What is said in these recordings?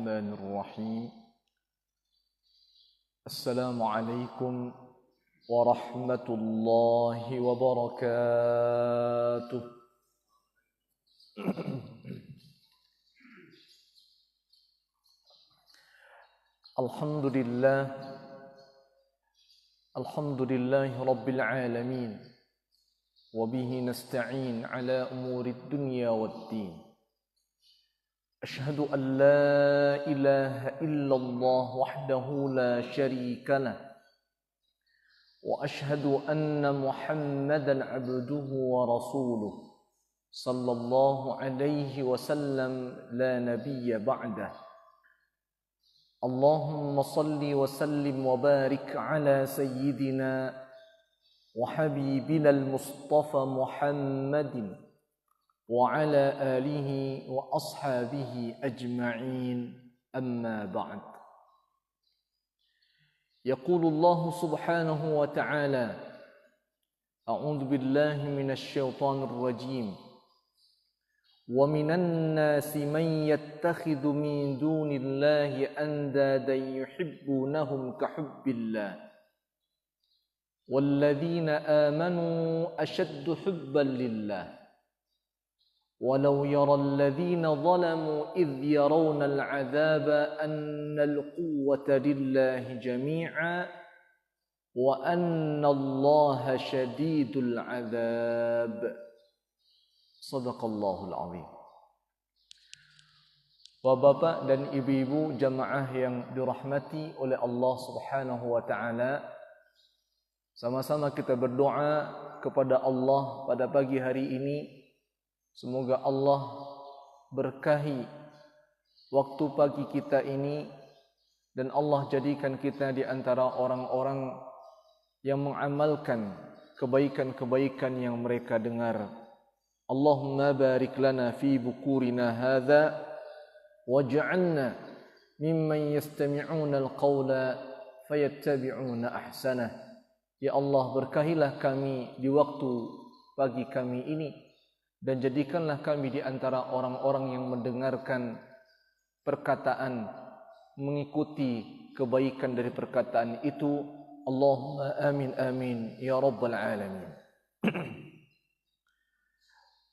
الرحمن الرحيم السلام عليكم ورحمة الله وبركاته. الحمد لله رب العالمين وبه نستعين على أمور الدنيا والدين. أشهد أن لا إله إلا الله وحده لا شريك له وأشهد أن محمدا عبده ورسوله صلى الله عليه وسلم لا نبي بعده. اللهم صل وسلم وبارك على سيدنا وحبيبنا المصطفى محمد وعلى آله وأصحابه أجمعين. أما بعد. يقول الله سبحانه وتعالى: أعوذ بالله من الشيطان الرجيم ومن الناس من يتخذ من دون الله أندادا يحبونهم كحب الله والذين آمنوا أشد حبا لله ولو يرى الذين ظلموا إذ يرون العذاب أن القوة لله جميعا وأن الله شديد العذاب. صدق الله العظيم. Bapak dan ibu-ibu jamaah yang dirahmati oleh Allah Subhanahu wa taala, sama-sama kita berdoa kepada Allah pada pagi hari ini. Semoga Allah berkahi waktu pagi kita ini dan Allah jadikan kita di antara orang-orang yang mengamalkan kebaikan-kebaikan yang mereka dengar. Allahumma barik lana fi bukurina hadza waj'alna mimman yastami'una al-qawla fayattabi'una ahsanah. Ya Allah, berkahilah kami di waktu pagi kami ini dan jadikanlah kami di antara orang-orang yang mendengarkan perkataan, mengikuti kebaikan dari perkataan itu. Allahumma amin amin ya rabbal alamin.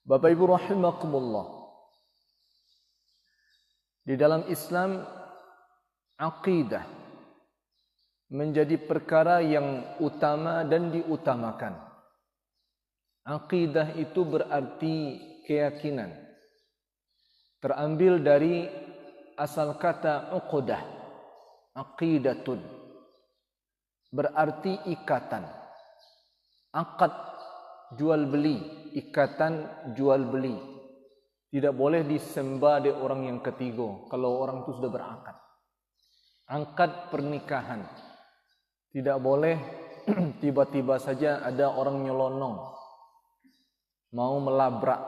Bapak Ibu rahimakumullah, di dalam Islam aqidah menjadi perkara yang utama dan diutamakan. Aqidah itu berarti keyakinan. Terambil dari asal kata uqdah. Aqidatun berarti ikatan. Akad jual beli, ikatan jual beli. Tidak boleh disembah oleh orang yang ketiga kalau orang itu sudah berakad. Akad pernikahan. Tidak boleh tiba-tiba saja ada orang nyelonong mau melabrak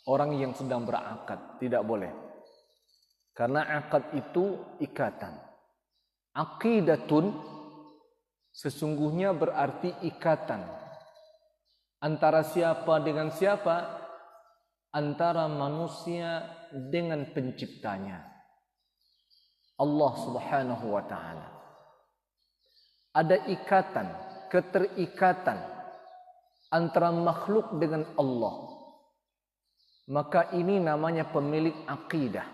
orang yang sedang berakad. Tidak boleh. Karena akad itu ikatan. Aqidatun sesungguhnya berarti ikatan. Antara siapa dengan siapa? Antara manusia dengan penciptanya, Allah Subhanahu wa ta'ala. Ada ikatan, keterikatan antara makhluk dengan Allah. Maka ini namanya pemilik akidah.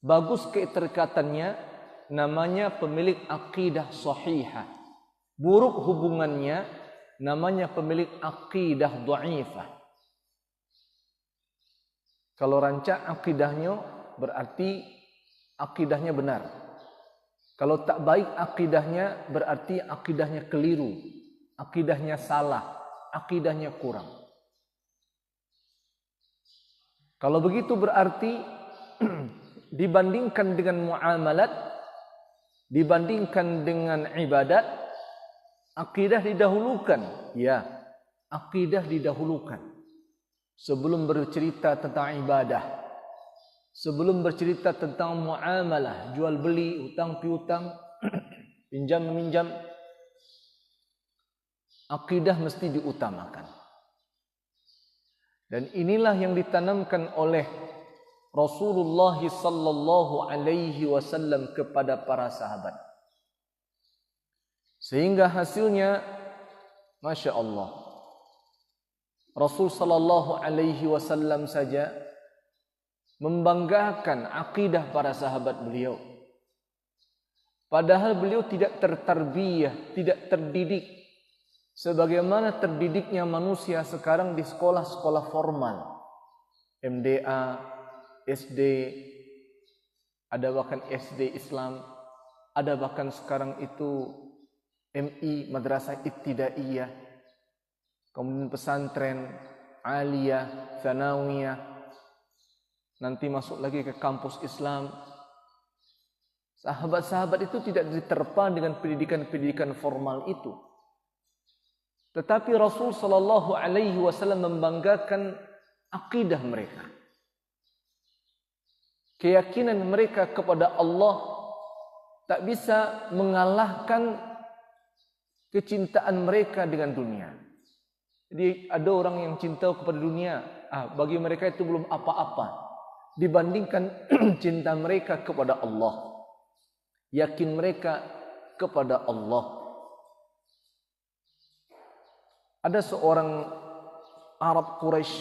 Bagus keterikatannya, namanya pemilik akidah sahihah. Buruk hubungannya, namanya pemilik akidah dhaifah. Kalau rancak akidahnya, berarti akidahnya benar. Kalau tak baik akidahnya, berarti akidahnya keliru. Akidahnya salah, akidahnya kurang. Kalau begitu berarti dibandingkan dengan muamalat, dibandingkan dengan ibadat, akidah didahulukan. Ya, akidah didahulukan. Sebelum bercerita tentang ibadah, sebelum bercerita tentang muamalah, jual beli, hutang piutang, pinjam meminjam, akidah mesti diutamakan. Dan inilah yang ditanamkan oleh Rasulullah sallallahu alaihi wasallam kepada para sahabat. Sehingga hasilnya Masya Allah, Rasul sallallahu alaihi wasallam saja membanggakan akidah para sahabat beliau. Padahal beliau tidak tertarbiyah, tidak terdidik sebagaimana terdidiknya manusia sekarang di sekolah-sekolah formal. MDA, SD, ada bahkan SD Islam, ada bahkan sekarang itu MI, Madrasah Ibtidaiyah, kemudian pesantren, Aliyah, Tsanawiyah, nanti masuk lagi ke kampus Islam. Sahabat-sahabat itu tidak diterpa dengan pendidikan-pendidikan formal itu. Tetapi Rasul sallallahu alaihi wasallam membanggakan akidah mereka. Keyakinan mereka kepada Allah tak bisa mengalahkan kecintaan mereka dengan dunia. Jadi ada orang yang cinta kepada dunia, bagi mereka itu belum apa-apa dibandingkan cinta mereka kepada Allah. Yakin mereka kepada Allah. Ada seorang Arab Quraisy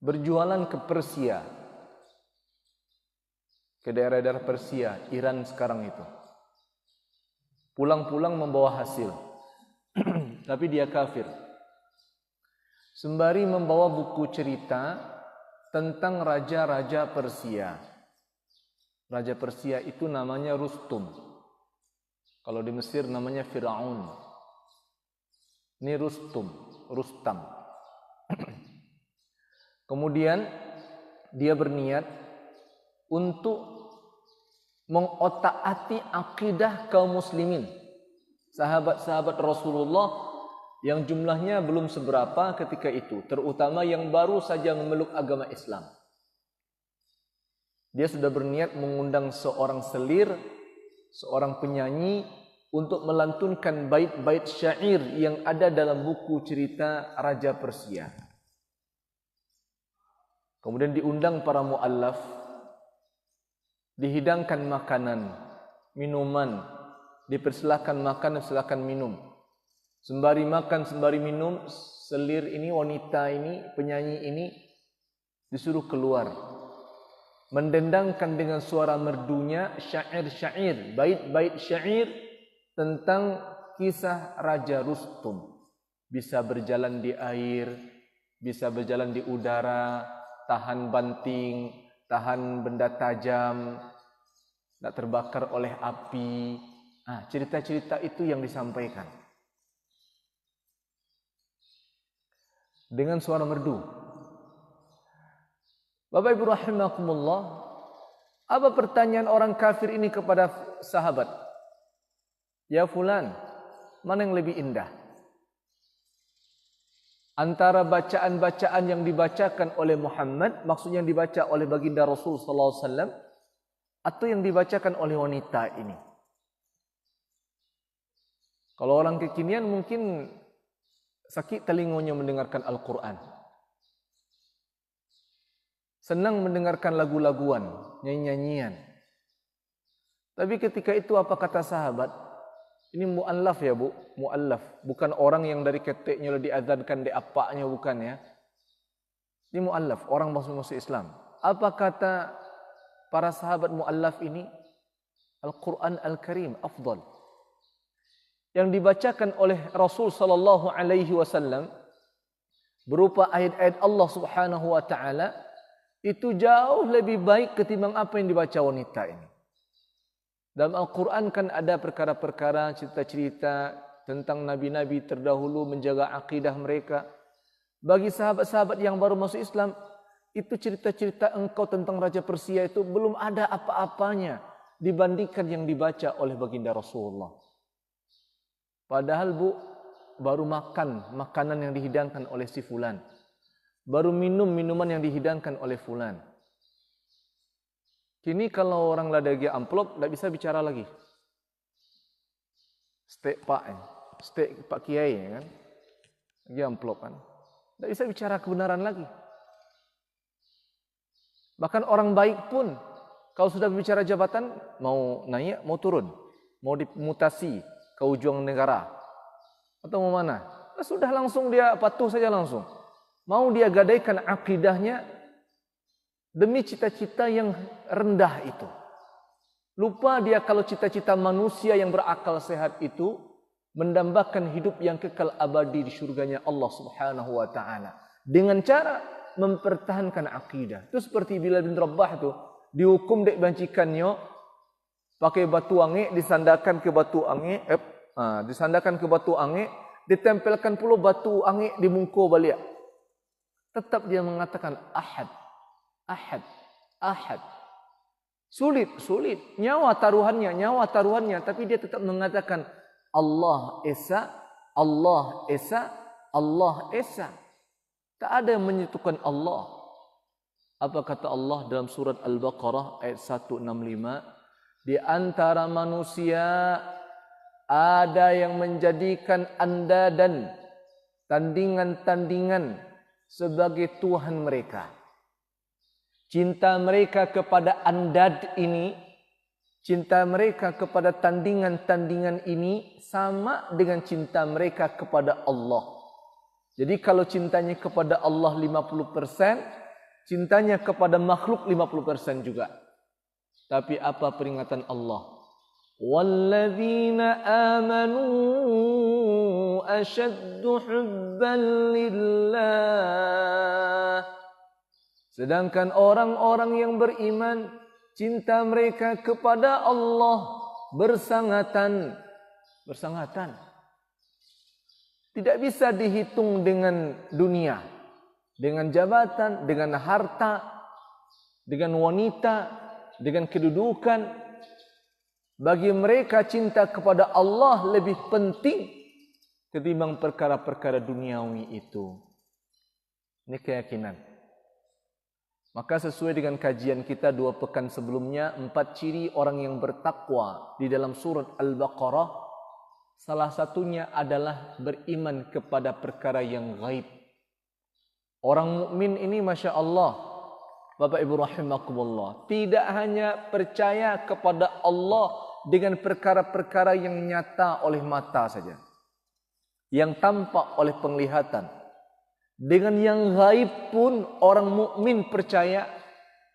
berjualan ke Persia, ke daerah-daerah Persia, Iran sekarang itu. Pulang-pulang membawa hasil, tapi dia kafir. Sembari membawa buku cerita tentang raja-raja Persia. Raja Persia itu namanya Rustum. Kalau di Mesir namanya Firaun. Ini Rustam. Kemudian dia berniat untuk mengotak-atik akidah kaum muslimin, sahabat-sahabat Rasulullah yang jumlahnya belum seberapa ketika itu, terutama yang baru saja memeluk agama Islam. Dia sudah berniat mengundang seorang selir, seorang penyanyi untuk melantunkan bait-bait syair yang ada dalam buku cerita Raja Persia. Kemudian diundang para muallaf, dihidangkan makanan, minuman, dipersilakan makan dan silakan minum. Sembari makan, sembari minum, selir ini, wanita ini, penyanyi ini disuruh keluar, mendendangkan dengan suara merdunya syair-syair, bait-bait syair tentang kisah Raja Rustum. Bisa berjalan di air, bisa berjalan di udara, tahan banting, tahan benda tajam, tak terbakar oleh api. Cerita-cerita itu yang disampaikan dengan suara merdu. Bapak Ibu rahimakumullah, apa pertanyaan orang kafir ini kepada sahabat? Ya fulan, mana yang lebih indah? Antara bacaan-bacaan yang dibacakan oleh Muhammad, maksudnya yang dibaca oleh baginda Rasul sallallahu alaihi wasallam, atau yang dibacakan oleh wanita ini? Kalau orang kekinian mungkin sakit telingonya mendengarkan Al-Quran, senang mendengarkan lagu-laguan, nyanyi-nyanyian. Tapi ketika itu apa kata sahabat? Ini mu'allaf ya bu, mu'allaf. Bukan orang yang dari keteknya diazankan, diapaknya, bukan ya. Ini mu'allaf, orang masuk Islam. Apa kata para sahabat mu'allaf ini? Al-Quran Al-Karim, afdal. Yang dibacakan oleh Rasul sallallahu alaihi wasallam berupa ayat-ayat Allah Subhanahu wa taala itu jauh lebih baik ketimbang apa yang dibaca wanita ini. Dalam Al-Quran kan ada perkara-perkara, cerita-cerita tentang nabi-nabi terdahulu menjaga akidah mereka. Bagi sahabat-sahabat yang baru masuk Islam, itu cerita-cerita engkau tentang Raja Persia itu belum ada apa-apanya dibandingkan yang dibaca oleh baginda Rasulullah. Padahal bu, baru makan makanan yang dihidangkan oleh si fulan, baru minum minuman yang dihidangkan oleh fulan. Kini kalau orang ladagi amplop, tidak bisa bicara lagi. Stek Pak Kiai kan, lagi amplop kan, tidak bisa bicara kebenaran lagi. Bahkan orang baik pun kalau sudah berbicara jabatan, mau naik, mau turun, mau dimutasi ke ujung negara atau mau mana, sudah langsung dia patuh saja langsung. Mau dia gadaikan akidahnya demi cita-cita yang rendah itu. Lupa dia kalau cita-cita manusia yang berakal sehat itu mendambakan hidup yang kekal abadi di syurganya Allah Subhanahu wa taala dengan cara mempertahankan akidah. Itu seperti Bilal bin Rabah tu dihukum dek bancikannya pakai batu angin, disandarkan ke batu angin, disandarkan ke batu angin, ditempelkan pula batu angin di muka balik. Tetap dia mengatakan ahad, ahad, ahad. Sulit, nyawa taruhannya, tapi dia tetap mengatakan Allah Esa, Allah Esa, Allah Esa. Tak ada yang menyatukan Allah. Apa kata Allah dalam surat Al-Baqarah ayat 165? Di antara manusia ada yang menjadikan andadan, tandingan-tandingan sebagai Tuhan mereka. Cinta mereka kepada andad ini, cinta mereka kepada tandingan-tandingan ini sama dengan cinta mereka kepada Allah. Jadi kalau cintanya kepada Allah 50%, cintanya kepada makhluk 50% juga. Tapi apa peringatan Allah? Walladzina amanu ashaddu hubban lillah. Sedangkan orang-orang yang beriman, cinta mereka kepada Allah bersangatan. Tidak bisa dihitung dengan dunia, dengan jabatan, dengan harta, dengan wanita, dengan kedudukan. Bagi mereka cinta kepada Allah lebih penting ketimbang perkara-perkara duniawi itu. Ini keyakinan. Maka sesuai dengan kajian kita 2 pekan sebelumnya, 4 ciri orang yang bertakwa di dalam surat Al-Baqarah, salah satunya adalah beriman kepada perkara yang gaib. Orang mukmin ini Masya Allah, Bapak Ibu rahimakumullah, tidak hanya percaya kepada Allah dengan perkara-perkara yang nyata oleh mata saja, yang tampak oleh penglihatan. Dengan yang gaib pun orang mukmin percaya.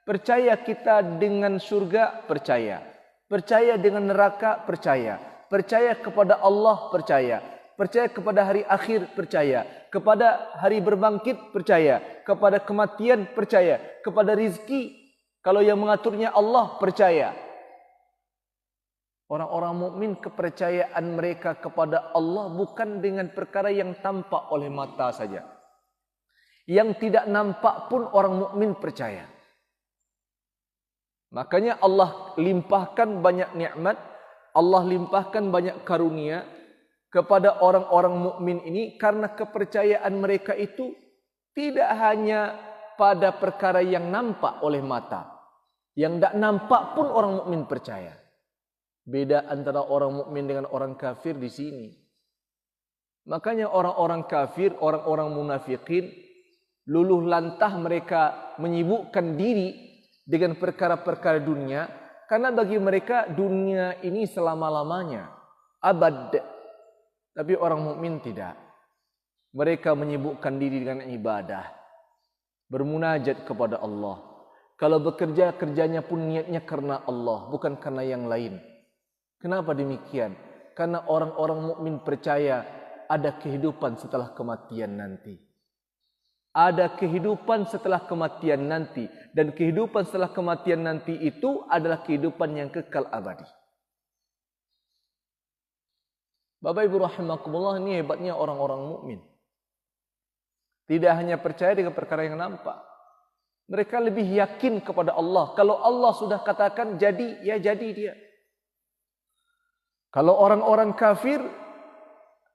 Percaya kita dengan surga, percaya. Percaya dengan neraka, percaya. Percaya kepada Allah, percaya. Percaya kepada hari akhir, percaya. Kepada hari berbangkit, percaya. Kepada kematian, percaya. Kepada rizki, kalau yang mengaturnya Allah, percaya. Orang-orang mukmin kepercayaan mereka kepada Allah bukan dengan perkara yang tampak oleh mata saja. Yang tidak nampak pun orang mukmin percaya. Makanya Allah limpahkan banyak nikmat, Allah limpahkan banyak karunia kepada orang-orang mukmin ini karena kepercayaan mereka itu tidak hanya pada perkara yang nampak oleh mata. Yang tidak nampak pun orang mukmin percaya. Beda antara orang mukmin dengan orang kafir di sini. Makanya orang-orang kafir, orang-orang munafikin, luluh lantah mereka menyibukkan diri dengan perkara-perkara dunia karena bagi mereka dunia ini selama-lamanya, abad. Tapi orang mukmin tidak. Mereka menyibukkan diri dengan ibadah, bermunajat kepada Allah. Kalau bekerja, kerjanya pun niatnya karena Allah, bukan karena yang lain. Kenapa demikian? Karena orang-orang mukmin percaya ada kehidupan setelah kematian nanti. Ada kehidupan setelah kematian nanti. Dan kehidupan setelah kematian nanti itu adalah kehidupan yang kekal abadi. Bapak Ibu rahimakumullah, ini hebatnya orang-orang mukmin. Tidak hanya percaya dengan perkara yang nampak. Mereka lebih yakin kepada Allah. Kalau Allah sudah katakan jadi, ya jadi dia. Kalau orang-orang kafir,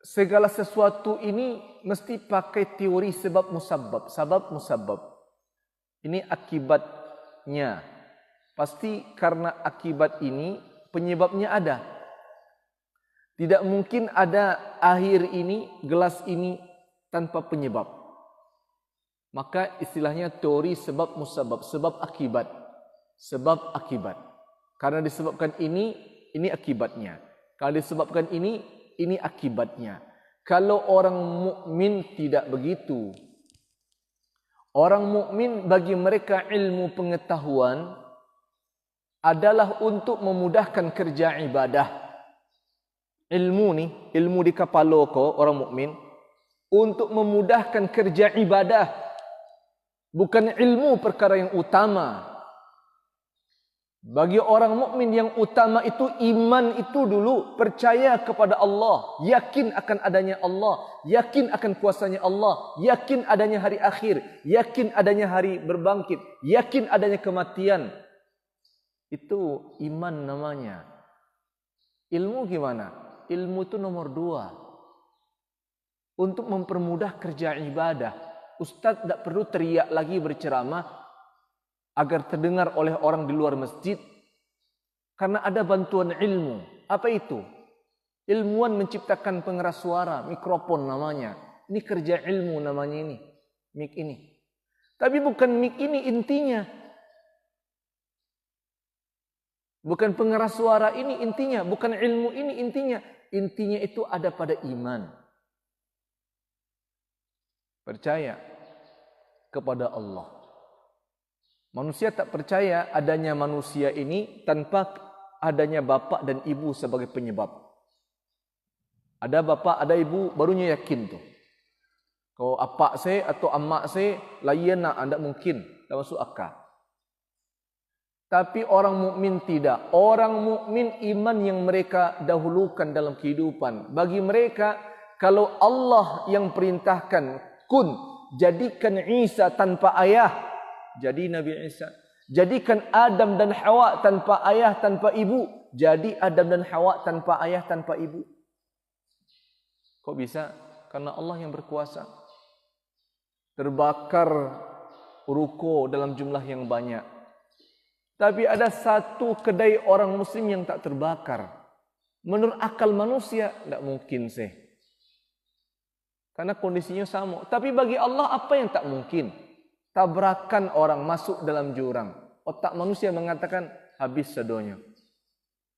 segala sesuatu ini mesti pakai teori sebab musabbab. Ini akibatnya. Pasti karena akibat ini penyebabnya ada. Tidak mungkin ada air ini, gelas ini tanpa penyebab. Maka istilahnya teori sebab musabab, sebab akibat. Sebab akibat. Karena disebabkan ini akibatnya. Kalau disebabkan ini akibatnya. Kalau orang mukmin tidak begitu. Orang mukmin bagi mereka ilmu pengetahuan adalah untuk memudahkan kerja ibadah. Ilmu di kepala kau orang mukmin untuk memudahkan kerja ibadah. Bukan ilmu perkara yang utama. Bagi orang mukmin yang utama itu iman itu dulu, percaya kepada Allah, yakin akan adanya Allah, yakin akan kuasanya Allah, yakin adanya hari akhir, yakin adanya hari berbangkit, yakin adanya kematian. Itu iman namanya. Ilmu gimana? Ilmu itu nomor 2. Untuk mempermudah kerja ibadah. Ustaz tidak perlu teriak lagi berceramah agar terdengar oleh orang di luar masjid. Karena ada bantuan ilmu. Apa itu? Ilmuwan menciptakan pengeras suara, mikrofon namanya. Ini kerja ilmu namanya ini. Mik ini. Tapi bukan mik ini intinya. Bukan pengeras suara ini intinya. Bukan ilmu ini intinya. Intinya itu ada pada iman. Percaya kepada Allah. Manusia tak percaya adanya manusia ini tanpa adanya bapa dan ibu sebagai penyebab. Ada bapa, ada ibu, barunya yakin tu. Kalau apak saya atau amak saya, layan nak, anda mungkin, tak masuk akal. Tapi orang mukmin tidak. Orang mukmin iman yang mereka dahulukan dalam kehidupan. Bagi mereka, kalau Allah yang perintahkan, kun, jadikan Isa tanpa ayah, jadi Nabi Isa. Jadikan Adam dan Hawa tanpa ayah, tanpa ibu, jadi Adam dan Hawa tanpa ayah, tanpa ibu. Kok bisa? Karena Allah yang berkuasa. Terbakar ruko dalam jumlah yang banyak. Tapi ada satu kedai orang muslim yang tak terbakar. Menurut akal manusia, tidak mungkin sih. Karena kondisinya sama. Tapi bagi Allah apa yang tak mungkin? Tabrakan orang masuk dalam jurang. Otak manusia mengatakan habis sadonya.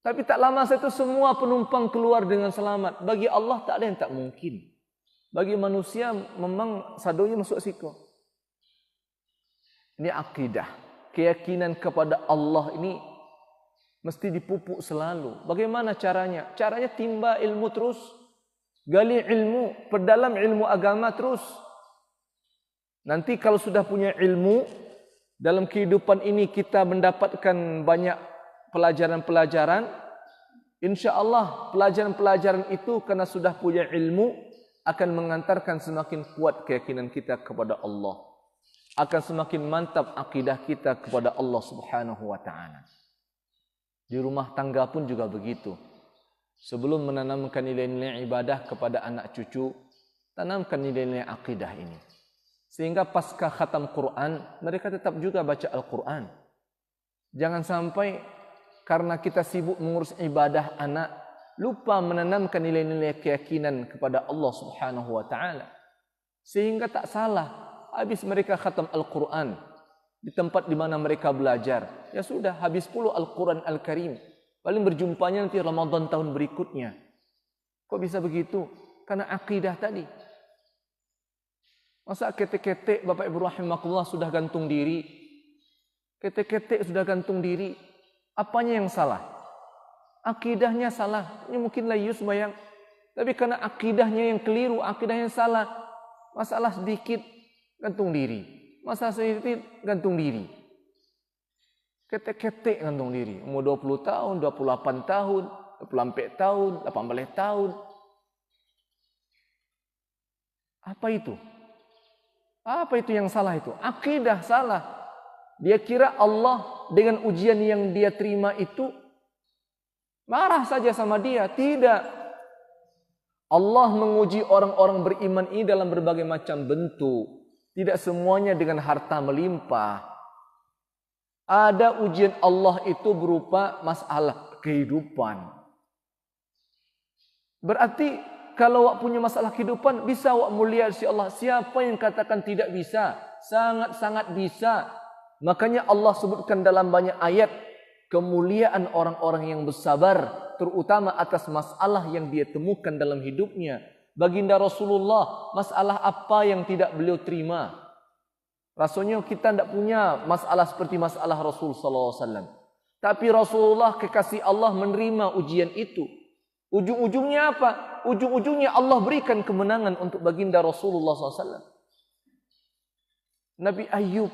Tapi tak lama setelah semua penumpang keluar dengan selamat. Bagi Allah tak ada yang tak mungkin. Bagi manusia memang sadonya masuk siku. Ini akidah. Keyakinan kepada Allah ini mesti dipupuk selalu. Bagaimana caranya? Caranya timba ilmu terus. Gali ilmu, perdalam ilmu agama terus. Nanti kalau sudah punya ilmu, dalam kehidupan ini kita mendapatkan banyak pelajaran-pelajaran. InsyaAllah pelajaran-pelajaran itu karena sudah punya ilmu, akan mengantarkan semakin kuat keyakinan kita kepada Allah. Akan semakin mantap akidah kita kepada Allah Subhanahu wa ta'ala. Di rumah tangga pun juga begitu. Sebelum menanamkan nilai-nilai ibadah kepada anak cucu, tanamkan nilai-nilai akidah ini. Sehingga pasca khatam Quran, mereka tetap juga baca Al-Quran. Jangan sampai karena kita sibuk mengurus ibadah anak, lupa menanamkan nilai-nilai keyakinan kepada Allah Subhanahu wa ta'ala. Sehingga tak salah, habis mereka khatam Al-Quran di tempat di mana mereka belajar. Ya sudah, habis pula Al-Quran Al-Karim. Paling berjumpanya nanti Ramadan tahun berikutnya. Kok bisa begitu? Karena akidah tadi. Masa ketek-ketek Bapak Ibu rahimakumullah sudah gantung diri? Ketek-ketek sudah gantung diri. Apanya yang salah? Akidahnya salah. Ini mungkin layus bayang. Tapi karena akidahnya yang keliru, akidahnya salah. Masalah sedikit, gantung diri. Masalah sedikit, gantung diri. Ketek-ketek gantung diri. Umur 20 tahun, 28 tahun, 24 tahun, 18 tahun. Apa itu? Apa itu yang salah itu? Akidah salah. Dia kira Allah dengan ujian yang dia terima itu marah saja sama dia. Tidak. Allah menguji orang-orang beriman ini dalam berbagai macam bentuk. Tidak semuanya dengan harta melimpah. Ada ujian Allah itu berupa masalah kehidupan. Berarti kalau awak punya masalah kehidupan, bisa awak mulia si Allah. Siapa yang katakan tidak bisa? sangat-sangat bisa. Makanya Allah sebutkan dalam banyak ayat kemuliaan orang-orang yang bersabar, terutama atas masalah yang dia temukan dalam hidupnya. Baginda Rasulullah, masalah apa yang tidak beliau terima? Rasanya kita tidak punya masalah seperti masalah Rasul sallallahu alaihi wasallam. Tapi Rasulullah kekasih Allah menerima ujian itu. Ujung-ujungnya apa? Ujung-ujungnya Allah berikan kemenangan untuk baginda Rasulullah sallallahu alaihi wasallam. Nabi Ayub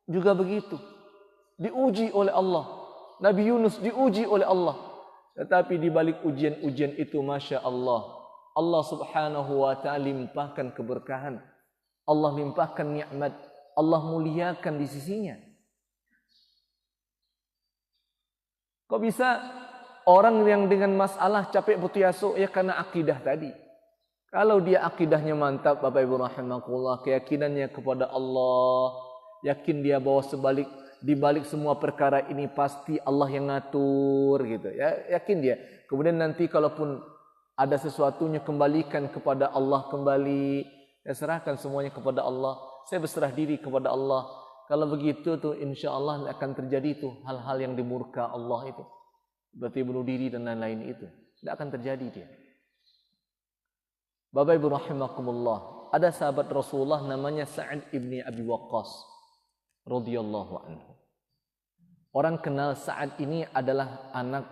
juga begitu. Diuji oleh Allah. Nabi Yunus diuji oleh Allah. Tetapi di balik ujian-ujian itu, Masya Allah, Allah subhanahu wa ta'ala limpahkan keberkahan. Allah limpahkan nikmat. Allah muliakan di sisinya. Kok bisa orang yang dengan masalah capek putus ya karena akidah tadi. Kalau dia akidahnya mantap, Bapak Ibu rahimakumullah, keyakinannya kepada Allah, yakin dia bahwa di balik semua perkara ini pasti Allah yang ngatur gitu. Ya, yakin dia. Kemudian nanti kalaupun ada sesuatunya kembalikan kepada Allah kembali, ya serahkan semuanya kepada Allah. Saya berserah diri kepada Allah. Kalau begitu tuh insya Allah akan terjadi tuh hal-hal yang dimurka Allah itu. Berarti bunuh diri dan lain-lain itu. Tidak akan terjadi dia. Bapak Ibu rahimakumullah, ada sahabat Rasulullah namanya Sa'ad ibni Abi Waqqas radhiyallahu anhu. Orang kenal Sa'ad ini adalah anak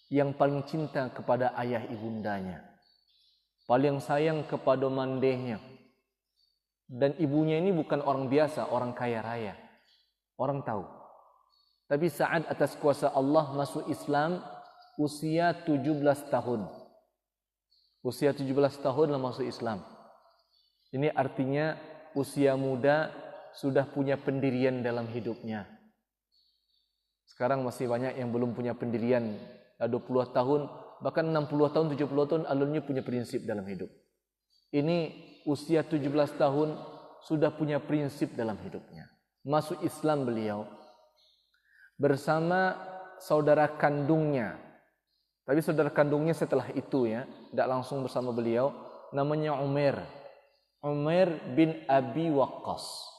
yang paling cinta kepada ayah ibundanya. Paling sayang kepada mandehnya. Dan ibunya ini bukan orang biasa, orang kaya raya. Orang tahu. Tapi Sa'ad atas kuasa Allah masuk Islam usia 17 tahun. Usia 17 tahun lah masuk Islam. Ini artinya usia muda sudah punya pendirian dalam hidupnya. Sekarang masih banyak yang belum punya pendirian. 20 tahun, bahkan 60 tahun, 70 tahun alumni punya prinsip dalam hidup. Ini usia 17 tahun sudah punya prinsip dalam hidupnya. Masuk Islam beliau bersama saudara kandungnya. Tapi saudara kandungnya setelah itu ya, tidak langsung bersama beliau, namanya Umair. Umair bin Abi Waqqas.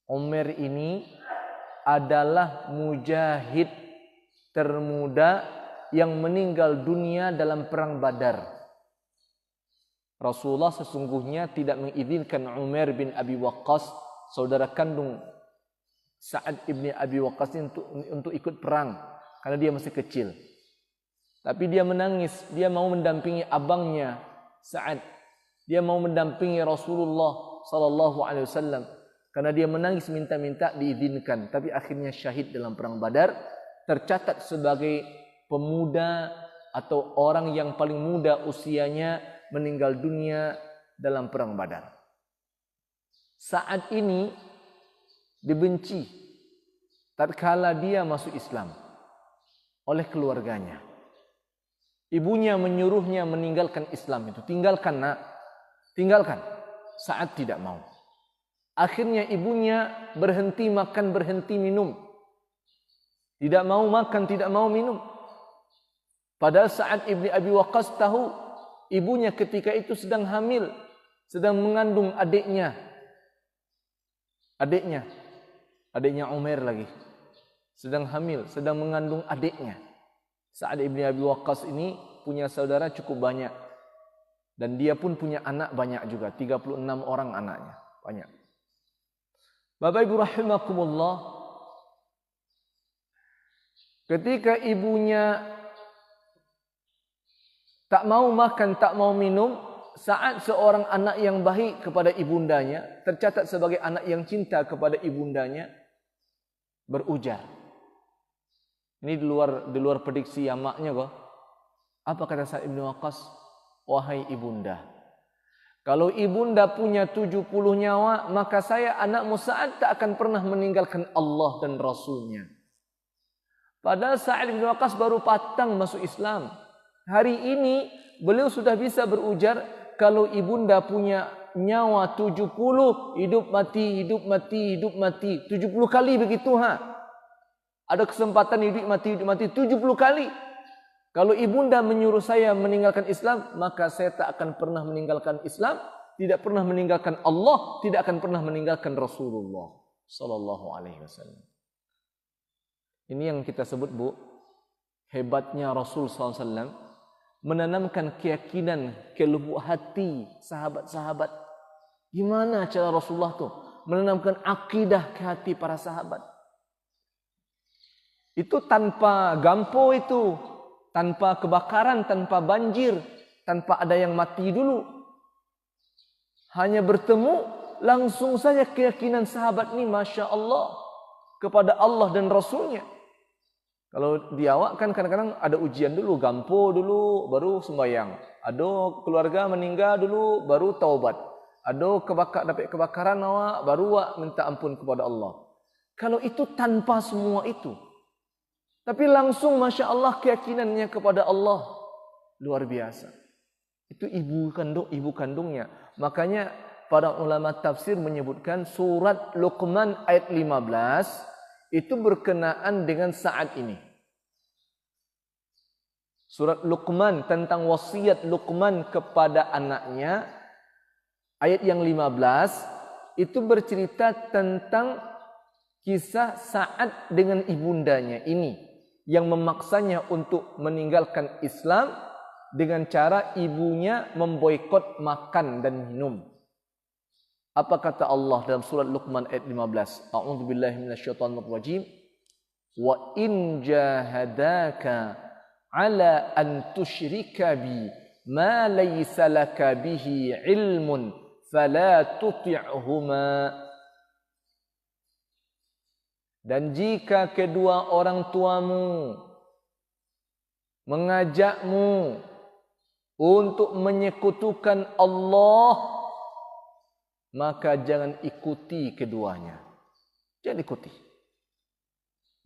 Umair ini adalah mujahid termuda yang meninggal dunia dalam perang Badar. Rasulullah sesungguhnya tidak mengizinkan Umair bin Abi Waqqas, saudara kandung Sa'ad ibni Abi Waqqas untuk ikut perang karena dia masih kecil. Tapi dia menangis, dia mau mendampingi abangnya Sa'ad. Dia mau mendampingi Rasulullah sallallahu alaihi wasallam karena dia menangis minta-minta diizinkan, tapi akhirnya syahid dalam perang Badar, tercatat sebagai pemuda atau orang yang paling muda usianya meninggal dunia dalam perang Badar. Saat ini dibenci tatkala dia masuk Islam oleh keluarganya. Ibunya menyuruhnya meninggalkan Islam itu. Tinggalkan nak, tinggalkan. Saat tidak mau. Akhirnya ibunya berhenti makan, berhenti minum. Tidak mau makan, tidak mau minum. Padahal Sa'ad ibni Abi Waqqas tahu ibunya ketika itu sedang hamil, sedang mengandung adiknya. Adiknya Umair lagi. Sedang hamil, sedang mengandung adiknya. Sa'ad ibni Abi Waqqas ini punya saudara cukup banyak. Dan dia pun punya anak banyak juga. 36 orang anaknya. Banyak. Bapak Ibu rahimakumullah. Ketika ibunya tak mau makan, tak mau minum, Sa'ad seorang anak yang baik kepada ibundanya, tercatat sebagai anak yang cinta kepada ibundanya, berujar. Ini di luar prediksi maknya kok. Apa kata Sa'ad bin Waqqas? Wahai ibunda, kalau ibunda punya 70 nyawa, maka saya anakmu Sa'ad tak akan pernah meninggalkan Allah dan Rasulnya. Padahal Sa'ad bin Waqqas baru patang masuk Islam. Hari ini beliau sudah bisa berujar, kalau ibunda punya nyawa 70, hidup mati, hidup mati, hidup mati. 70 kali begitu Ada kesempatan hidup mati 70 kali. Kalau ibunda menyuruh saya meninggalkan Islam, maka saya tak akan pernah meninggalkan Islam tidak pernah meninggalkan Allah, tidak akan pernah meninggalkan Rasulullah sallallahu alaihi wasallam. Ini yang kita sebut, Bu, hebatnya Rasul sallallahu alaihi wasallam menanamkan keyakinan ke lubuk hati sahabat-sahabat. Gimana cara Rasulullah tuh menanamkan akidah ke hati para sahabat? Itu tanpa gampo itu, tanpa kebakaran, tanpa banjir, tanpa ada yang mati dulu. Hanya bertemu, langsung saja keyakinan sahabat ini, Masya Allah, kepada Allah dan Rasulnya. Kalau di awak kan kadang-kadang ada ujian dulu, gampo dulu, baru sembahyang. Ada keluarga meninggal dulu, baru taubat. Ada dapat kebakaran awak, baru awak minta ampun kepada Allah. Kalau itu tanpa semua itu, tapi langsung Masya Allah keyakinannya kepada Allah, luar biasa. Itu ibu kandungnya. Makanya para ulama tafsir menyebutkan surat Luqman ayat 15 itu berkenaan dengan saat ini. Surat Luqman tentang wasiat Luqman kepada anaknya, ayat yang 15 itu bercerita tentang kisah Sa'ad dengan ibundanya ini yang memaksanya untuk meninggalkan Islam dengan cara ibunya memboikot makan dan minum. Apa kata Allah dalam surat Luqman ayat 15? A'udzubillahi minasyaitonirrajim. Wa in jahadaka ala an tusyrika bi ma laysa laka bihi ilmun fala tuti'huma. Dan jika kedua orang tuamu mengajakmu untuk menyekutukan Allah, maka jangan ikuti keduanya. Jangan ikuti.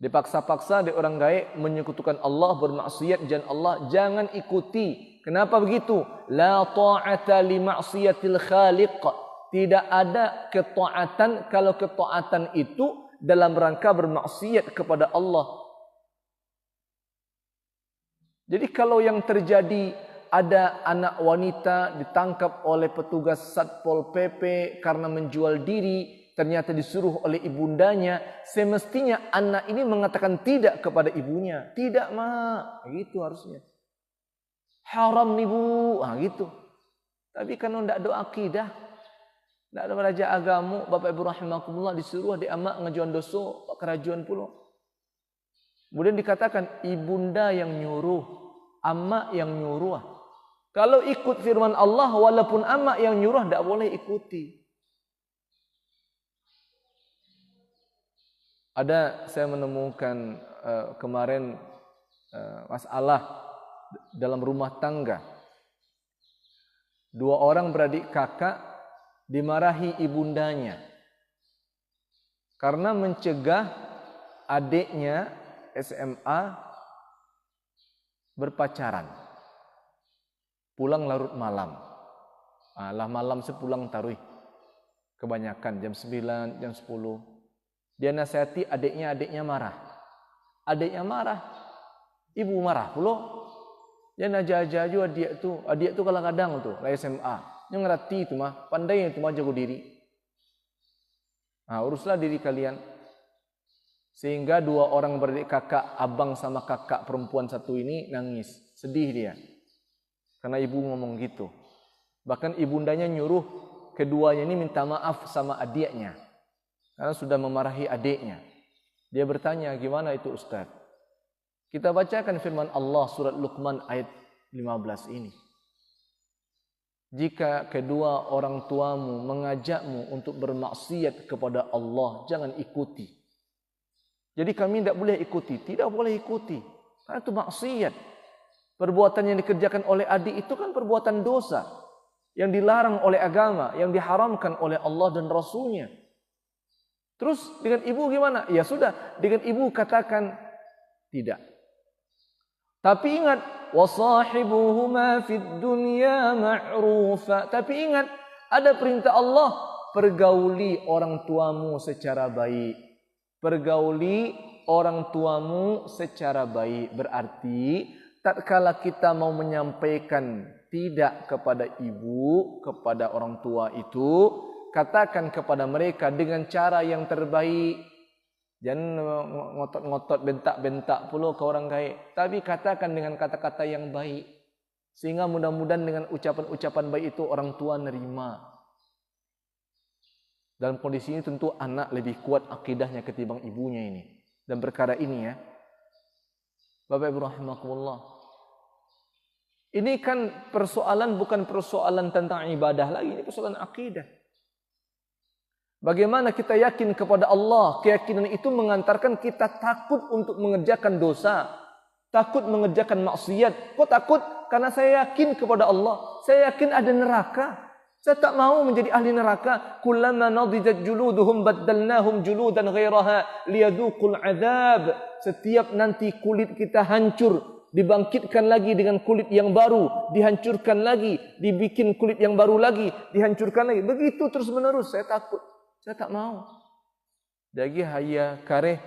Dipaksa-paksa di orang gaib menyekutukan Allah, bermaksiat dan Allah, jangan ikuti. Kenapa begitu? La ta'ata li ma'siyatil khaliq. Tidak ada ketaatan kalau ketaatan itu dalam rangka bermaksiat kepada Allah. Jadi kalau yang terjadi ada anak wanita ditangkap oleh petugas Satpol PP karena menjual diri, ternyata disuruh oleh ibundanya, semestinya anak ini mengatakan tidak kepada ibunya. Tidak, Mak. Gitu harusnya. Haram nih, Bu. Gitu. Tapi kan tidak ada akidah, tidak ada belajar agama, Bapak Ibu rahimakumullah, disuruh di amak ngajuan dosa kerajuan pula. Kemudian dikatakan ibunda yang nyuruh, amak yang nyuruh. Kalau ikut firman Allah, walaupun amak yang nyuruh, tidak boleh ikuti. Ada, saya menemukan kemarin masalah dalam rumah tangga. Dua orang beradik kakak dimarahi ibundanya karena mencegah adiknya SMA berpacaran, pulang larut malam. Lah malam sepulang taruh, kebanyakan jam 9, jam 10. Dia nasihati adiknya marah. Adiknya marah, ibu marah pula. Dia naja-naja juga adik tu kadang-kadang tu lah SMA. Yang ngerti itu mah, pandai itu mah jago diri. Uruslah diri kalian. Sehingga dua orang beradik kakak, abang sama kakak perempuan satu ini nangis, sedih dia. Karena ibu ngomong gitu. Bahkan ibundanya nyuruh keduanya ini minta maaf sama adiknya. Karena sudah memarahi adiknya. Dia bertanya, gimana itu Ustaz? Kita bacakan firman Allah surat Luqman ayat 15 ini. Jika kedua orang tuamu mengajakmu untuk bermaksiat kepada Allah, jangan ikuti. Jadi kami tidak boleh ikuti. Tidak boleh ikuti. Karena itu maksiat. Perbuatan yang dikerjakan oleh adik itu kan perbuatan dosa. Yang dilarang oleh agama. Yang diharamkan oleh Allah dan Rasulnya. Terus dengan ibu gimana? Ya sudah. Dengan ibu katakan tidak. Tapi ingat, wasahibuhuma fid dunya ma'rufa. Tapi ingat, ada perintah Allah, pergauli orang tuamu secara baik. Pergauli orang tuamu secara baik. Berarti tatkala kita mau menyampaikan tidak kepada ibu, kepada orang tua itu, katakan kepada mereka dengan cara yang terbaik. Jangan ngotot-ngotot, bentak-bentak pula ke orang gaib. Tapi katakan dengan kata-kata yang baik. Sehingga mudah-mudahan dengan ucapan-ucapan baik itu orang tua nerima. Dalam kondisi ini tentu anak lebih kuat akidahnya ketimbang ibunya ini. Dan perkara ini ya, Bapak Ibu rahimakumullah, ini kan persoalan bukan persoalan tentang ibadah lagi, ini persoalan akidah. Bagaimana kita yakin kepada Allah? Keyakinan itu mengantarkan kita takut untuk mengerjakan dosa, takut mengerjakan maksiat. Kok takut? Karena saya yakin kepada Allah. Saya yakin ada neraka. Saya tak mau menjadi ahli neraka. Kullama nadijat juluduhum baddalnahum juludan ghairaha liyadhuqul adzab. Setiap nanti kulit kita hancur, dibangkitkan lagi dengan kulit yang baru, dihancurkan lagi, dibikin kulit yang baru lagi, dihancurkan lagi. Begitu terus menerus. Saya takut. Saya tak mau. Dagi haya kareh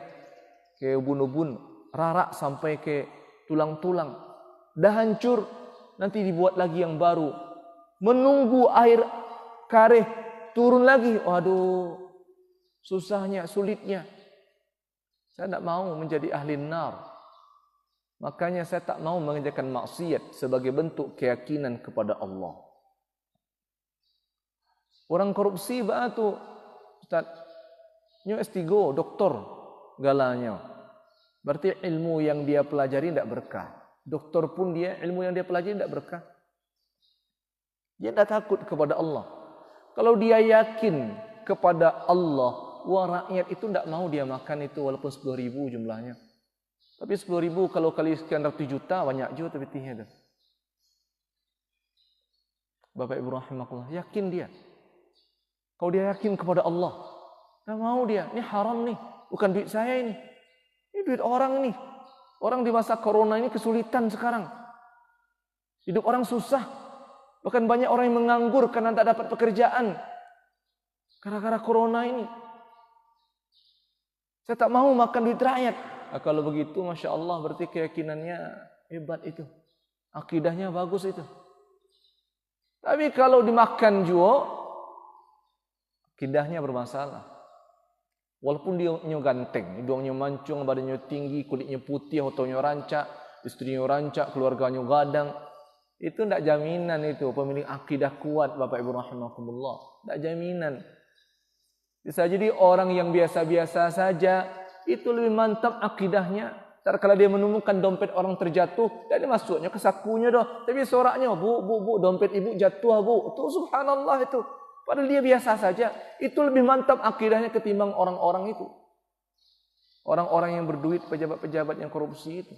ke ubun-ubun, rarak sampai ke tulang-tulang. Dah hancur, nanti dibuat lagi yang baru. Menunggu air kareh turun lagi. Waduh, susahnya, sulitnya. Saya tak mau menjadi ahli nar. Makanya saya tak mau mengerjakan maksiat sebagai bentuk keyakinan kepada Allah. Orang korupsi batu, Ustaz, nyo S3, doktor galanya. Berarti ilmu yang dia pelajari tidak berkah. Doktor pun dia, ilmu yang dia pelajari tidak berkah. Dia tidak takut kepada Allah. Kalau dia yakin kepada Allah, wah rakyat itu tidak mau dia makan itu walaupun 10.000 jumlahnya. Tapi 10.000 kalau kali sekian ratus juta, banyak juga tapi tinggi. Bapak Ibu rahimakumullah, yakin dia. Kalau dia yakin kepada Allah, tak mau dia. Ini haram nih, bukan duit saya ini. Ini duit orang nih. Orang di masa corona ini kesulitan sekarang. Hidup orang susah. Bahkan banyak orang yang menganggur karena tak dapat pekerjaan. Gara-gara corona ini. Saya tak mau makan duit rakyat. Nah, kalau begitu, Masya Allah, berarti keyakinannya hebat itu. Akidahnya bagus itu. Tapi kalau dimakan juga, akidahnya bermasalah. Walaupun dia ganteng, hidungnya mancung, badannya tinggi, kulitnya putih, otonya rancak, istrinya rancak, keluarganya gadang. Itu tidak jaminan itu pemilik akidah kuat, Bapak Ibu rahimakumullah. Tidak jaminan. Bisa jadi orang yang biasa-biasa saja, itu lebih mantap akidahnya. Tatkala dia menemukan dompet orang terjatuh, dia masuknya ke sakunya dah. Tapi soraknya, bu, dompet ibu jatuh, bu. Itu subhanallah itu. Padahal dia biasa saja. Itu lebih mantap akidahnya ketimbang orang-orang itu. Orang-orang yang berduit, pejabat-pejabat yang korupsi itu.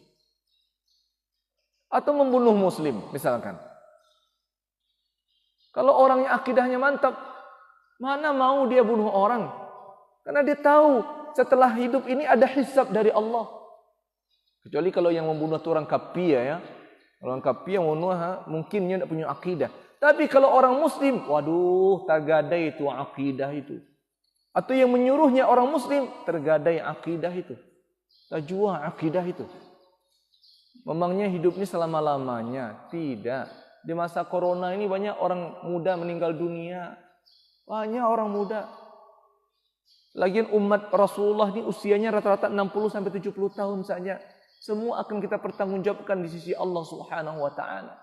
Atau membunuh muslim, misalkan. Kalau orangnya akidahnya mantap, mana mau dia bunuh orang? Karena dia tahu setelah hidup ini ada hisab dari Allah. Kecuali kalau yang membunuh itu orang kafir ya. Orang kafir yang membunuh mungkin dia tidak punya akidah. Tapi kalau orang muslim, waduh, tergadai itu akidah itu. Atau yang menyuruhnya orang muslim, tergadai akidah itu. Tajwa akidah itu. Memangnya hidup ini selama-lamanya? Tidak. Di masa corona ini banyak orang muda meninggal dunia. Banyak orang muda. Lagian umat Rasulullah ini usianya rata-rata 60-70 tahun saja. Semua akan kita pertanggungjawabkan di sisi Allah Subhanahu wa taala.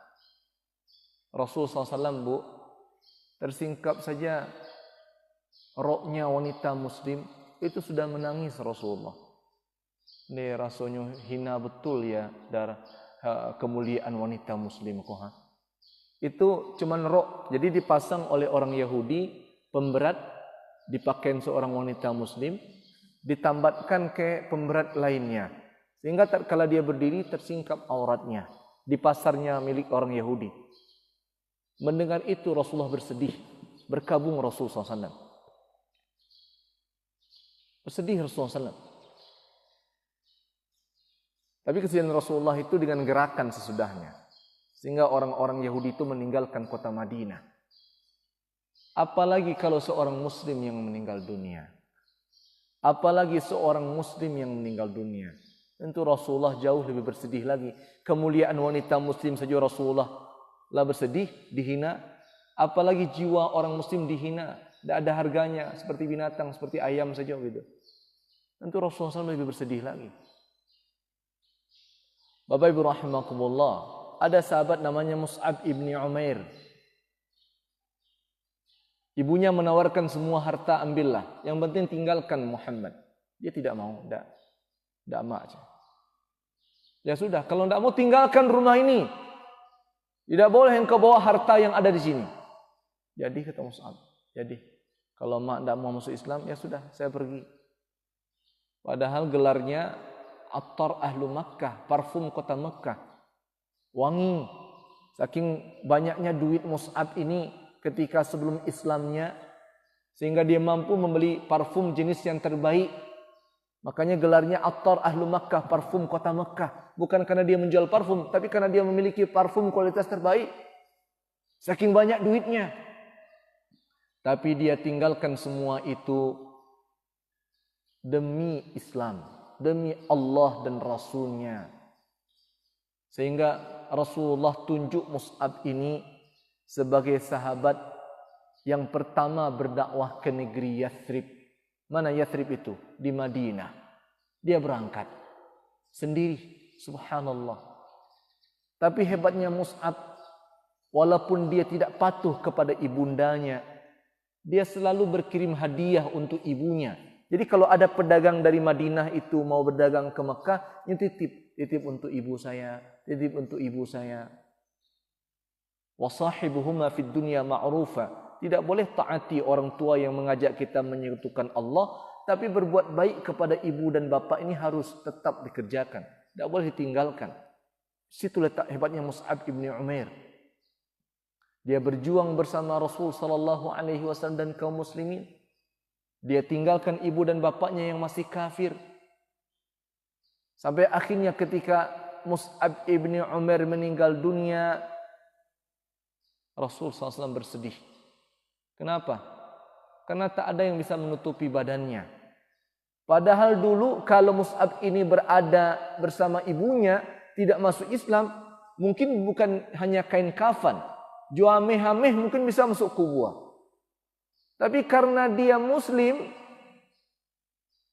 Rasulullah SAW, Bu, tersingkap saja roknya wanita muslim, itu sudah menangis Rasulullah. Ini rasanya hina betul ya darah kemuliaan wanita muslim. Itu cuman rok, jadi dipasang oleh orang Yahudi, pemberat, dipakai seorang wanita muslim, ditambatkan ke pemberat lainnya. Sehingga tatkala dia berdiri tersingkap auratnya. Di pasarnya milik orang Yahudi. Mendengar itu Rasulullah bersedih, berkabung Rasulullah SAW. Bersedih Rasulullah SAW. Tapi kesedihan Rasulullah itu dengan gerakan sesudahnya. Sehingga orang-orang Yahudi itu meninggalkan kota Madinah. Apalagi kalau seorang muslim yang meninggal dunia. Apalagi seorang muslim yang meninggal dunia. Tentu Rasulullah jauh lebih bersedih lagi. Kemuliaan wanita muslim saja Rasulullah lah bersedih, dihina. Apalagi jiwa orang muslim dihina. Tidak ada harganya, seperti binatang, seperti ayam saja gitu. Tentu Rasulullah SAW lebih bersedih lagi. Bapak Ibu rahimakumullah, ada sahabat namanya Mus'ab ibni Umair. Ibunya menawarkan semua harta, ambillah. Yang penting tinggalkan Muhammad. Dia tidak mau, tidak mau. Ya sudah, kalau tidak mau tinggalkan rumah ini. Tidak boleh engkau bawa harta yang ada di sini. Jadi kata Mus'ab, jadi kalau mak tidak mau masuk Islam, ya sudah, saya pergi. Padahal gelarnya Attar Ahlu Makkah, parfum kota Makkah. Wangi. Saking banyaknya duit Mus'ab ini ketika sebelum Islamnya, sehingga dia mampu membeli parfum jenis yang terbaik. Makanya gelarnya Attar Ahlu Makkah, parfum kota Makkah. Bukan karena dia menjual parfum, tapi karena dia memiliki parfum kualitas terbaik. Saking banyak duitnya. Tapi dia tinggalkan semua itu demi Islam, demi Allah dan Rasulnya. Sehingga Rasulullah tunjuk Mus'ab ini sebagai sahabat yang pertama berdakwah ke negeri Yathrib. Mana Yathrib itu? Di Madinah. Dia berangkat sendiri, subhanallah. Tapi hebatnya Mus'ab, walaupun dia tidak patuh kepada ibundanya, dia selalu berkirim hadiah untuk ibunya. Jadi kalau ada pedagang dari Madinah itu mau berdagang ke Mekah, ini titip untuk ibu saya, titip untuk ibu saya. Wasahibuhuma fid dunya ma'rufa. Tidak boleh taati orang tua yang mengajak kita menyekutukan Allah, tapi berbuat baik kepada ibu dan bapa ini harus tetap dikerjakan. Tidak boleh ditinggalkan. Situ letak hebatnya Mus'ab ibni Umair. Dia berjuang bersama Rasul sallallahu alaihi wasallam dan kaum muslimin. Dia tinggalkan ibu dan bapaknya yang masih kafir. Sampai akhirnya ketika Mus'ab ibni Umair meninggal dunia, Rasul sallallahu alaihi wasallam bersedih. Kenapa? Karena tak ada yang bisa menutupi badannya. Padahal dulu kalau Mus'ab ini berada bersama ibunya, tidak masuk Islam, mungkin bukan hanya kain kafan, juameh-hameh mungkin bisa masuk kubur. Tapi karena dia Muslim,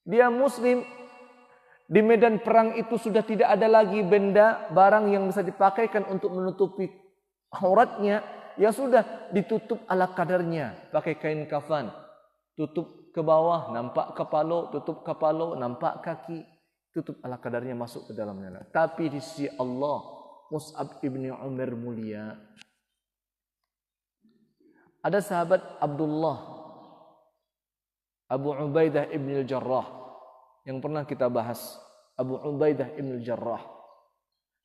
di medan perang itu sudah tidak ada lagi benda, barang yang bisa dipakaikan untuk menutupi auratnya. Ya sudah, ditutup ala kadarnya, pakai kain kafan, tutup ke bawah, nampak kepala, tutup kepala, nampak kaki, tutup ala kadarnya, masuk ke dalamnya. Tapi di sisi Allah, Mus'ab ibni Umair mulia. Ada sahabat Abdullah Abu Ubaidah ibn al-Jarrah yang pernah kita bahas. Abu Ubaidah ibn al-Jarrah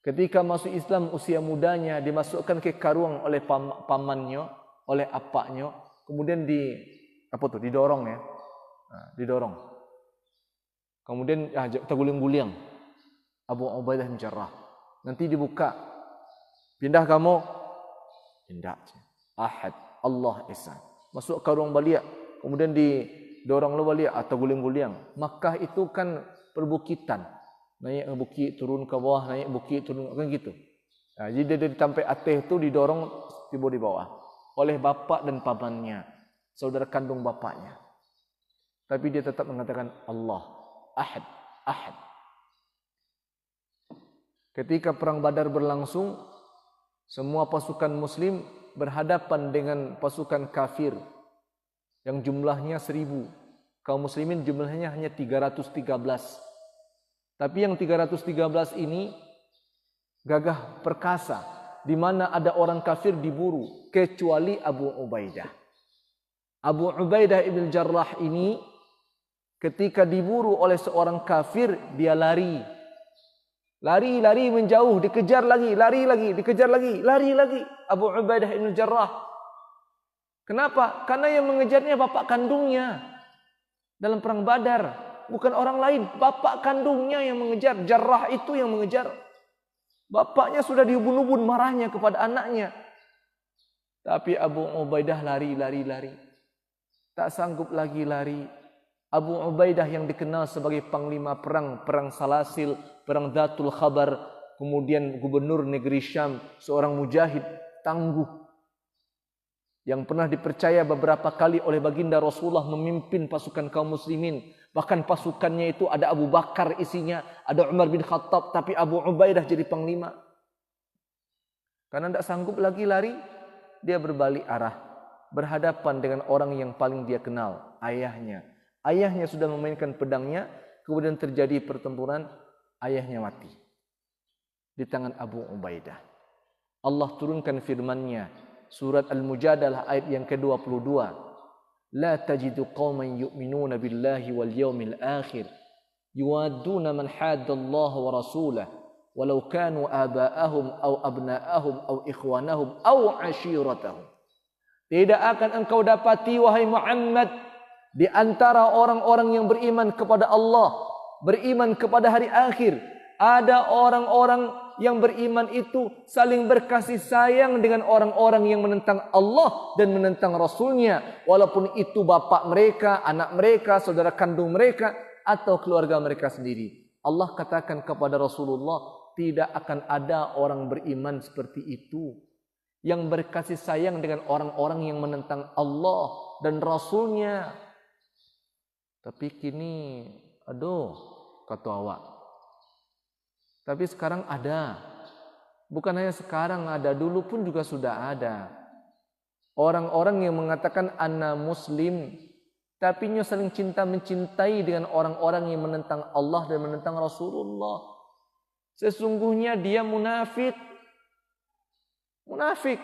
ketika masuk Islam usia mudanya, dimasukkan ke karung oleh pamannya, oleh apaknya, kemudian didorong ya. Nah, didorong. Kemudian terguling-guling Abu Ubaidah bin Jarrah. Nanti dibuka. Pindah kamu? Pindah. Ahad, Allah Esa. Masuk karung balik, kemudian didorong lo balik atau guling-guling. Makkah itu kan perbukitan. Naik bukit, turun ke bawah, naik bukit, turun, kan gitu. Nah, jadi dia sampai atas itu didorong tiba di bawah oleh bapak dan pamannya, saudara kandung bapaknya. Tapi dia tetap mengatakan Allah, Ahad, Ahad. Ketika perang Badar berlangsung, semua pasukan muslim berhadapan dengan pasukan kafir yang jumlahnya 1000. Kaum muslimin jumlahnya hanya 313. Tapi yang 313 ini gagah perkasa, di mana ada orang kafir diburu, kecuali Abu Ubaidah. Abu Ubaidah ibn Jarrah ini ketika diburu oleh seorang kafir, dia lari. Lari menjauh, dikejar lagi, lari lagi, dikejar lagi, lari lagi. Abu Ubaidah ibn Jarrah. Kenapa? Karena yang mengejarnya bapak kandungnya dalam perang Badar. Bukan orang lain, bapak kandungnya yang mengejar. Jarrah itu yang mengejar. Bapaknya sudah diubun-ubun marahnya kepada anaknya. Tapi Abu Ubaidah lari. Tak sanggup lagi lari. Abu Ubaidah yang dikenal sebagai panglima perang Salasil, perang Dhatul Khabar, kemudian gubernur negeri Syam, seorang mujahid tangguh yang pernah dipercaya beberapa kali oleh baginda Rasulullah memimpin pasukan kaum muslimin. Bahkan pasukannya itu ada Abu Bakar isinya, ada Umar bin Khattab, tapi Abu Ubaidah jadi panglima. Karena tidak sanggup lagi lari, dia berbalik arah, berhadapan dengan orang yang paling dia kenal, ayahnya. Ayahnya sudah memainkan pedangnya, kemudian terjadi pertempuran, ayahnya mati di tangan Abu Ubaidah. Allah turunkan firman-Nya, surat Al-Mujadalah ayat yang ke-22. La tajidu qauman yu'minuna billahi wal yawmil akhir yuwadduna man haddallaha wa rasulahu walau kanu aba'ahum aw abna'ahum aw ikhwanahum aw ashiratahum. Tidak akan engkau dapati wahai Muhammad di antara orang-orang yang beriman kepada Allah, beriman kepada hari akhir, ada orang-orang yang beriman itu saling berkasih sayang dengan orang-orang yang menentang Allah dan menentang Rasulnya, walaupun itu bapak mereka, anak mereka, saudara kandung mereka, atau keluarga mereka sendiri. Allah katakan kepada Rasulullah, tidak akan ada orang beriman seperti itu, yang berkasih sayang dengan orang-orang yang menentang Allah dan Rasulnya. Tapi kini, aduh, kata awak. Tapi sekarang ada. Bukan hanya sekarang ada, dulu pun juga sudah ada. Orang-orang yang mengatakan ana muslim, tapi nya saling cinta mencintai dengan orang-orang yang menentang Allah dan menentang Rasulullah. Sesungguhnya dia munafik. Munafik.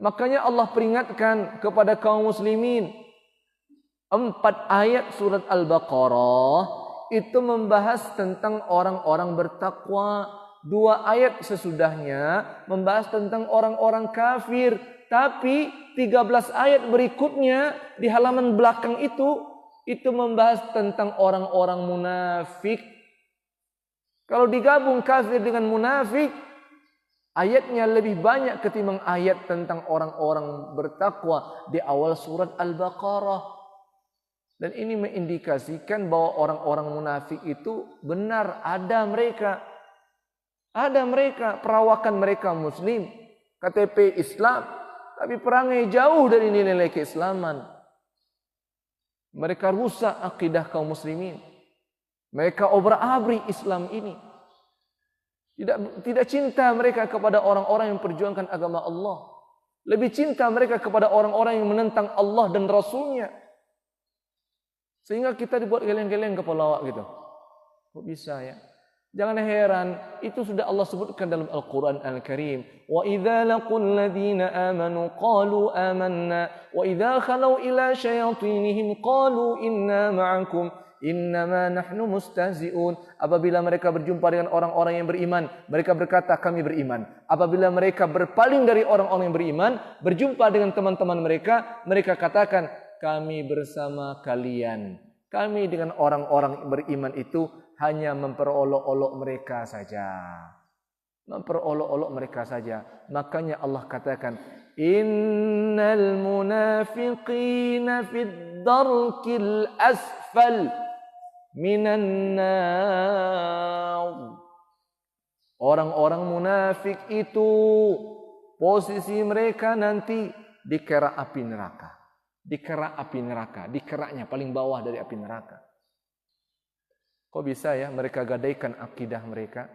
Makanya Allah peringatkan kepada kaum muslimin. 4 ayat surat Al-Baqarah itu membahas tentang orang-orang bertakwa. 2 ayat sesudahnya membahas tentang orang-orang kafir. Tapi 13 ayat berikutnya di halaman belakang itu membahas tentang orang-orang munafik. Kalau digabung kafir dengan munafik, ayatnya lebih banyak ketimbang ayat tentang orang-orang bertakwa di awal surat Al-Baqarah. Dan ini mengindikasikan bahwa orang-orang munafik itu benar ada mereka. Ada mereka, perawakan mereka muslim, KTP Islam, tapi perangai jauh dari nilai-nilai keislaman. Mereka rusak akidah kaum muslimin. Mereka obrak-abrik Islam ini. Tidak cinta mereka kepada orang-orang yang perjuangkan agama Allah. Lebih cinta mereka kepada orang-orang yang menentang Allah dan Rasulnya. Sehingga kita dibuat geleng-geleng kepala awak gitu. Kok bisa ya? Jangan heran, itu sudah Allah sebutkan dalam Al-Quran Al-Karim. Wa idza laqul ladzina amanu qalu amanna wa idza khalau ila syayatinihim qalu inna ma'akum innama nahnu mustahzi'un. Apabila mereka berjumpa dengan orang-orang yang beriman, mereka berkata kami beriman. Apabila mereka berpaling dari orang-orang yang beriman, berjumpa dengan teman-teman mereka, mereka katakan kami bersama kalian. Kami dengan orang-orang beriman itu hanya memperolok-olok mereka saja. Memperolok-olok mereka saja. Makanya Allah katakan, innal munafiqina fid darkil asfal minan nar. Orang-orang munafik itu posisi mereka nanti di kerak api neraka. Di kerak api neraka, di keraknya paling bawah dari api neraka. Kok bisa ya mereka gadaikan akidah mereka,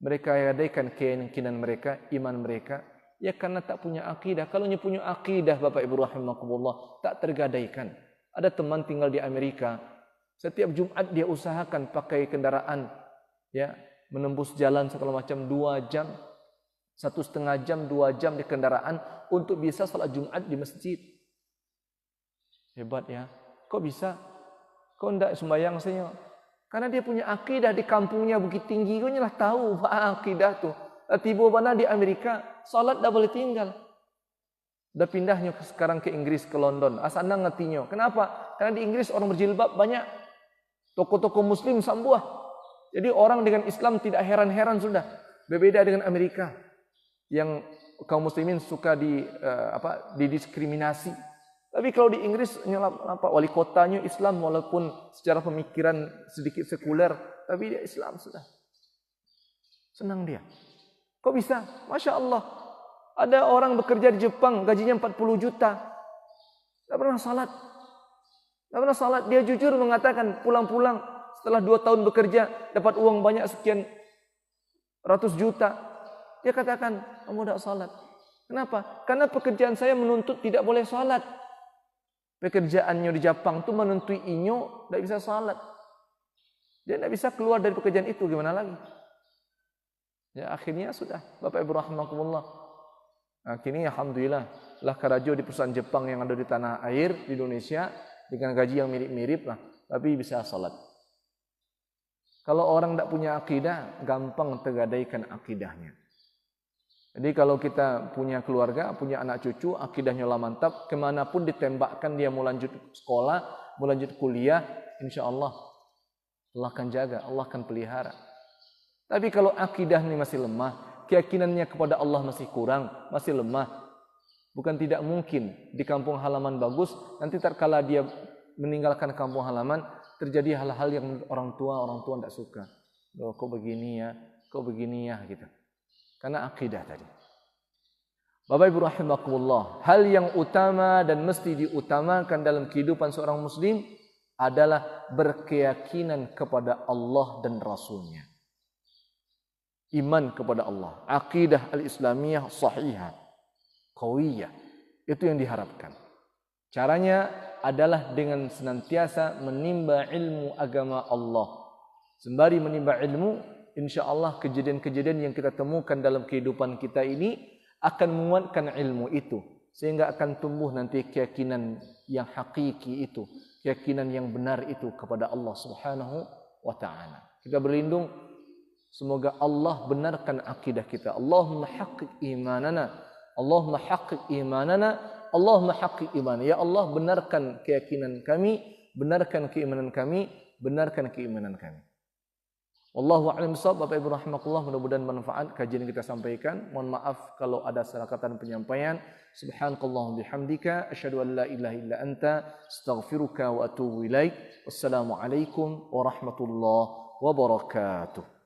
mereka gadaikan keyakinan mereka, iman mereka, ya karena tak punya akidah. Kalau punya akidah Bapak Ibu rahimakumullah, tak tergadaikan. Ada teman tinggal di Amerika, setiap Jumat dia usahakan pakai kendaraan, ya menembus jalan segala macam 2 jam, 1,5 jam, 2 jam di kendaraan untuk bisa salat Jumat di masjid. Hebat ya. Kok bisa? Kok enggak sembahyang saja? Karena dia punya akidah di kampungnya Bukit Tinggi. Kau nyalah tahu akidah tu. Tiba mana di Amerika, salat dah boleh tinggal. Dah pindahnya sekarang ke Inggris, ke London. Asana ngetinya. Kenapa? Karena di Inggris orang berjilbab banyak. Toko-toko muslim sambuah. Jadi orang dengan Islam tidak heran-heran sudah. Berbeda dengan Amerika yang kaum muslimin suka didiskriminasi. Tapi kalau di Inggris wali kotanya Islam walaupun secara pemikiran sedikit sekuler, tapi dia Islam sudah. Senang dia. Kok bisa? Masya Allah. Ada orang bekerja di Jepang, gajinya 40 juta. Tidak pernah salat. Tidak pernah salat. Dia jujur mengatakan pulang-pulang setelah 2 tahun bekerja, dapat uang banyak sekian ratus juta. Dia katakan, kamu tidak salat. Kenapa? Karena pekerjaan saya menuntut tidak boleh salat. Pekerjaannya di Jepang itu menuntut inyo tidak bisa salat. Dia tidak bisa keluar dari pekerjaan itu, gimana lagi? Ya akhirnya sudah, Bapak Ibu rahimakumullah. Akhirnya alhamdulillah lah karajo di perusahaan Jepang yang ada di tanah air di Indonesia dengan gaji yang mirip-mirip lah, tapi bisa salat. Kalau orang tidak punya akidah, gampang tergadaikan akidahnya. Jadi kalau kita punya keluarga, punya anak cucu, akidahnya lah mantap, kemanapun ditembakkan dia mau lanjut sekolah, mau lanjut kuliah, insya Allah akan jaga, Allah akan pelihara. Tapi kalau akidah ini masih lemah, keyakinannya kepada Allah masih kurang, masih lemah, bukan tidak mungkin di kampung halaman bagus, nanti terkala dia meninggalkan kampung halaman, terjadi hal-hal yang orang tua tidak suka. Loh, kok begini ya, gitu. Karena akidah tadi. Bapak Ibu rahimakumullah, hal yang utama dan mesti diutamakan dalam kehidupan seorang muslim adalah berkeyakinan kepada Allah dan Rasulnya. Iman kepada Allah, akidah al-islamiyah sahihah, qawiyah. Itu yang diharapkan. Caranya adalah dengan senantiasa menimba ilmu agama Allah. Sembari menimba ilmu, insya Allah kejadian-kejadian yang kita temukan dalam kehidupan kita ini akan menguatkan ilmu itu. Sehingga akan tumbuh nanti keyakinan yang hakiki itu. Keyakinan yang benar itu kepada Allah subhanahu wa ta'ala. Kita berlindung, semoga Allah benarkan akidah kita. Allahumma haqqiq imanana. Allahumma haqqiq imanana. Allahumma haqqiq imanana. Ya Allah, benarkan keyakinan kami, benarkan keimanan kami, benarkan keimanan kami. Wallahu a'lam bishawab. Bapak Ibu rahimakumullah, mudah-mudahan manfaat kajian yang kita sampaikan. Mohon maaf kalau ada salah kata penyampaian. Subhanakallahumma bihamdika asyhadu an la ilaha illa anta astaghfiruka wa atubu ilaik. Wassalamu alaikum warahmatullahi wabarakatuh.